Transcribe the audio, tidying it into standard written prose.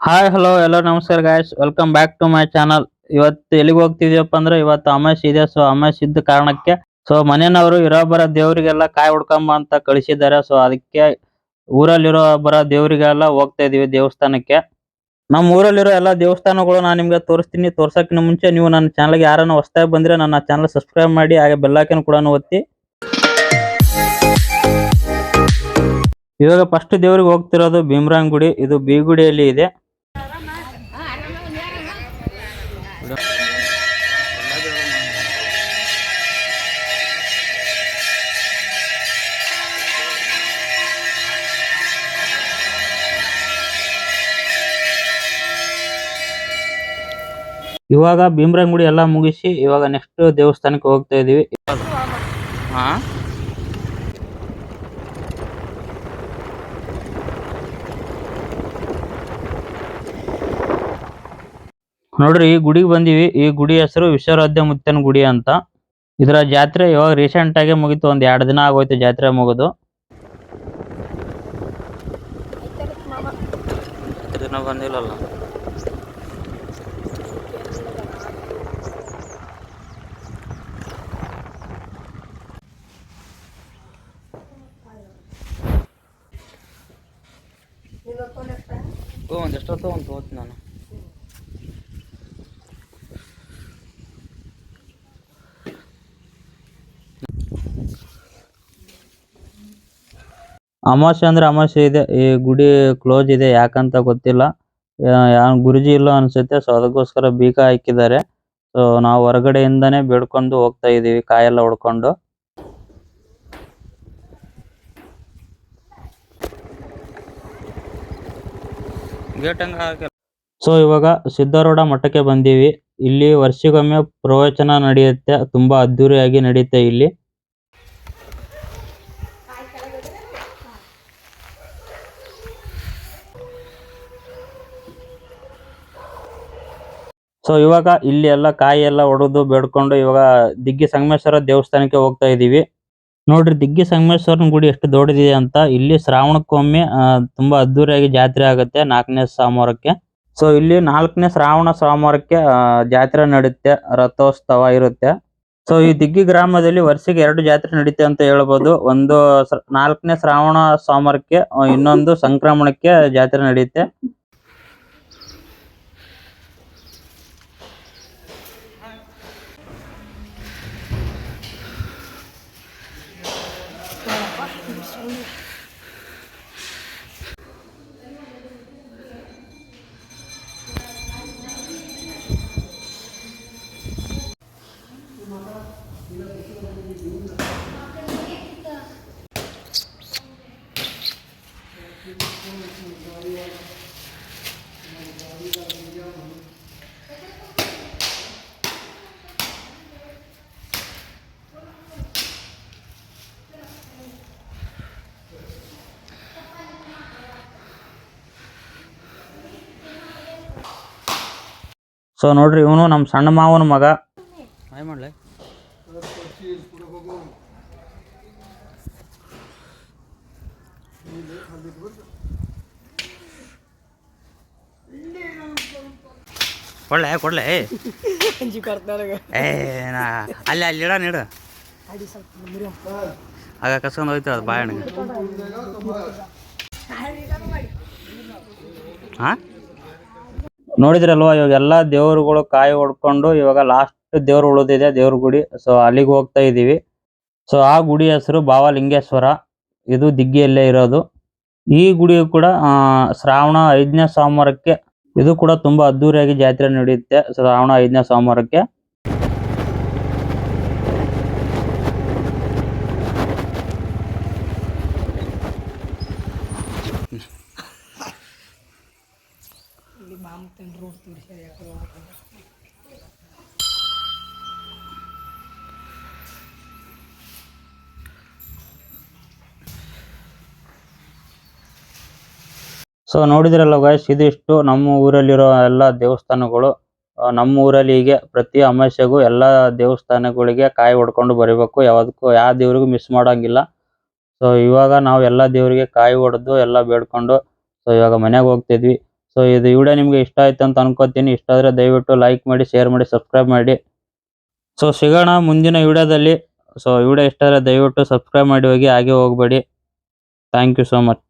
Hi hello ಎಲ್ಲೋ ನಮಸ್ಕಾರ guys welcome back to my channel. ಇವತ್ತು ಎಲ್ಲಿಗೆ ಹೋಗ್ತಿದ್ಯಪ್ಪ ಅಂದ್ರೆ ಇವತ್ತು ಅಮಾವಾಸ್ಯೆ ಇದೆ. ಸೊ ಅಮಾವಾಸ್ಯೆ ಇದ್ದ ಕಾರಣಕ್ಕೆ ಮನೆಯವರು ಇರೋಬ್ಬರ ದೇವರಿಗೆಲ್ಲ ಕಾಯಿ ಹೊಡ್ಕೊಂಬ ಅಂತ ಕಳಿಸಿದ್ದಾರೆ. ಸೊ ಅದಕ್ಕೆ ಊರಲ್ಲಿರೋ ಬರ ದೇವರಿಗೆಲ್ಲ ಹೋಗ್ತಾ ಇದೀವಿ ದೇವಸ್ಥಾನಕ್ಕೆ. ನಮ್ಮ ಊರಲ್ಲಿರೋ ಎಲ್ಲಾ ದೇವಸ್ಥಾನಗಳು ನಾನು ನಿಮ್ಗೆ ತೋರಿಸ್ತೀನಿ. ತೋರ್ಸಕ್ಕಿಂತ ಮುಂಚೆ ನೀವು ನನ್ನ ಚಾನಲ್ಗೆ ಯಾರನ್ನ ಹೊಸದಾಗಿ ಬಂದ್ರೆ ನನ್ನ ಚಾನಲ್ ಸಬ್ಸ್ಕ್ರೈಬ್ ಮಾಡಿ, ಹಾಗೆ ಬೆಲ್ ಐಕಾನ್ ಕೂಡ ಒತ್ತಿ. ಇವಾಗ ಫಸ್ಟ್ ದೇವ್ರಿಗೆ ಹೋಗ್ತಿರೋದು ಭೀಮರಾಯನ್ ಗುಡಿ. ಇದು ಬೀಗುಡಿಯಲ್ಲಿ ಇದೆ. ಇವಾಗ ಭೀಮರಾಯನ್ ಗುಡಿ ಎಲ್ಲ ಮುಗಿಸಿ ಇವಾಗ ನೆಕ್ಸ್ಟ್ ದೇವಸ್ಥಾನಕ್ಕೆ ಹೋಗ್ತಾ ಇದೀವಿ. ನೋಡ್ರಿ ಈ ಗುಡಿಗೆ ಬಂದಿವಿ. ಈ ಗುಡಿ ಹೆಸರು ವಿಶ್ವರಾಧ್ಯ ಮುತ್ತನ ಗುಡಿ ಅಂತ. ಇದರ ಜಾತ್ರೆ ಇವಾಗ ರೀಸೆಂಟ್ ಆಗಿ ಮುಗಿತು. ಒಂದ್ 2 ದಿನ ಆಗೋಯ್ತು ಜಾತ್ರೆ ಮುಗಿದು. ಬಂದಿಲ್ಲಲ್ಲ. ಒಂದೆಷ್ಟೊತ್ತು ಒಂದು ತಗೋತೀನಿ ನಾನು. ಅಮಾವಾಸ್ಯೆ ಅಂದ್ರೆ ಅಮಾವಾಸ್ಯೆ ಇದೆ. ಈ ಗುಡಿ ಕ್ಲೋಸ್ ಇದೆ, ಯಾಕಂತ ಗೊತ್ತಿಲ್ಲ. ಗುರುಜಿ ಇಲ್ಲ ಅನ್ಸುತ್ತೆ. ಸೊ ಅದಕ್ಕೋಸ್ಕರ ಬೀಗ ಹಾಕಿದ್ದಾರೆ. ಸೊ ನಾವು ಹೊರಗಡೆಯಿಂದಾನೇ ಬೇಡ್ಕೊಂಡು ಹೋಗ್ತಾ ಇದೀವಿ ಕಾಯೆಲ್ಲ ಹೊಡ್ಕೊಂಡು. ಸೊ ಇವಾಗ ಸಿದ್ಧಾರೂಢ ಮಠಕ್ಕೆ ಬಂದೀವಿ. ಇಲ್ಲಿ ವರ್ಷಿಗೊಮ್ಮೆ ಪ್ರವಚನ ನಡೆಯುತ್ತೆ. ತುಂಬಾ ಅದ್ದೂರಿಯಾಗಿ ನಡೆಯುತ್ತೆ ಇಲ್ಲಿ. ಸೊ ಇವಾಗ ಇಲ್ಲಿ ಎಲ್ಲ ಕಾಯಿ ಎಲ್ಲ ಹೊಡೆದು ಬೇಡ್ಕೊಂಡು ಇವಾಗ ದಿಗ್ಗಿ ಸಂಗಮೇಶ್ವರ ದೇವಸ್ಥಾನಕ್ಕೆ ಹೋಗ್ತಾ ಇದೀವಿ. ನೋಡ್ರಿ ದಿಗ್ಗಿ ಸಂಗಮೇಶ್ವರನ ಗುಡಿ ಎಷ್ಟು ದೊಡ್ಡದಿದೆ ಅಂತ. ಇಲ್ಲಿ ಶ್ರಾವಣಕ್ಕೊಮ್ಮೆ ತುಂಬಾ ಅದ್ದೂರಿಯಾಗಿ ಜಾತ್ರೆ ಆಗುತ್ತೆ 4ನೇ ಸೋಮವಾರಕ್ಕೆ. ಸೊ ಇಲ್ಲಿ 4ನೇ ಶ್ರಾವಣ ಸೋಮವಾರಕ್ಕೆ ಜಾತ್ರೆ ನಡೆಯುತ್ತೆ, ರಥೋತ್ಸವ ಇರುತ್ತೆ. ಸೊ ಈ ದಿಗ್ಗಿ ಗ್ರಾಮದಲ್ಲಿ ವರ್ಷಕ್ಕೆ 2 ಜಾತ್ರೆ ನಡೀತೆ ಅಂತ ಹೇಳ್ಬೋದು. ಒಂದು 4ನೇ ಶ್ರಾವಣ ಸೋಮವಾರಕ್ಕೆ, ಇನ್ನೊಂದು ಸಂಕ್ರಮಣಕ್ಕೆ ಜಾತ್ರೆ ನಡೆಯುತ್ತೆ. ಸೊ ನೋಡ್ರಿ ಇವನು ನಮ್ಮ ಸಣ್ಣ ಮಾವನ ಮಗ. ಮಾಡ್ಲೆ ಕೊಡ್ಲೆ ಕೊಡ್ಲೆ ಅಲ್ಲಿ ಅಲ್ಲಿ ಇಡ ನೀಡು ಆಗ ಕಸ್ಕೊಂಡು ಹೋಯ್ತು ಅದು ಬಾಯಣ್ಣಿಗೆ. ಹಾ ನೋಡಿದ್ರಲ್ವಾ, ಇವಾಗ ಎಲ್ಲಾ ದೇವರುಗಳು ಕಾಯಿ ಹೊಡ್ಕೊಂಡು ಇವಾಗ ಲಾಸ್ಟ್ ದೇವ್ರು ಉಳಿದಿದೆ ದೇವ್ರ ಗುಡಿ. ಸೊ ಅಲ್ಲಿಗೆ ಹೋಗ್ತಾ ಇದೀವಿ. ಸೊ ಆ ಗುಡಿ ಹೆಸರು ಭಾವಲಿಂಗೇಶ್ವರ. ಇದು ದಿಗ್ಗಿಯಲ್ಲೇ ಇರೋದು. ಈ ಗುಡಿಯು ಕೂಡ ಶ್ರಾವಣ 5ನೇ ಸೋಮವಾರಕ್ಕೆ ಇದು ಕೂಡ ತುಂಬಾ ಅದ್ದೂರಿಯಾಗಿ ಜಾತ್ರೆ ನಡೆಯುತ್ತೆ ಶ್ರಾವಣ 5ನೇ ಸೋಮವಾರಕ್ಕೆ. ಸೊ ನೋಡಿದ್ರಲ್ಲ ಗೈಸ್, ಇದಿಷ್ಟು ನಮ್ಮ ಊರಲ್ಲಿರೋ ಎಲ್ಲ ದೇವಸ್ಥಾನಗಳು. ನಮ್ಮ ಊರಲ್ಲಿ ಹೀಗೆ ಪ್ರತಿ ಅಮಾವಾಸ್ಯೆಗೂ ಎಲ್ಲ ದೇವಸ್ಥಾನಗಳಿಗೆ ಕಾಯಿ ಹೊಡ್ಕೊಂಡು ಬರಬೇಕು. ಯಾವ ದೇವ್ರಿಗೂ ಮಿಸ್ ಮಾಡೋಂಗಿಲ್ಲ. ಸೊ ಇವಾಗ ನಾವು ಎಲ್ಲ ದೇವರಿಗೆ ಕಾಯಿ ಹೊಡೆದು ಎಲ್ಲ ಬೇಡ್ಕೊಂಡು ಸೊ ಇವಾಗ ಮನೆಗೆ ಹೋಗ್ತಿದ್ವಿ. ಸೊ ಇದು ವಿಡಿಯೋ ನಿಮ್ಗೆ ಇಷ್ಟ ಆಯ್ತು ಅಂತ ಅನ್ಕೋತೀನಿ. ಇಷ್ಟ ಆದ್ರೆ ದಯವಿಟ್ಟು ಲೈಕ್ ಮಾಡಿ, ಶೇರ್ ಮಾಡಿ, ಸಬ್ಸ್ಕ್ರೈಬ್ ಮಾಡಿ. ಸೊ ಸಿಗೋಣ ಮುಂದಿನ ವಿಡಿಯೋದಲ್ಲಿ. ಸೊ ವಿಡಿಯೋ ಇಷ್ಟ ಆದರೆ ದಯವಿಟ್ಟು ಸಬ್ಸ್ಕ್ರೈಬ್ ಮಾಡಿ ಹೋಗಿ, ಹಾಗೆ ಹೋಗಬೇಡಿ. Thank you so much.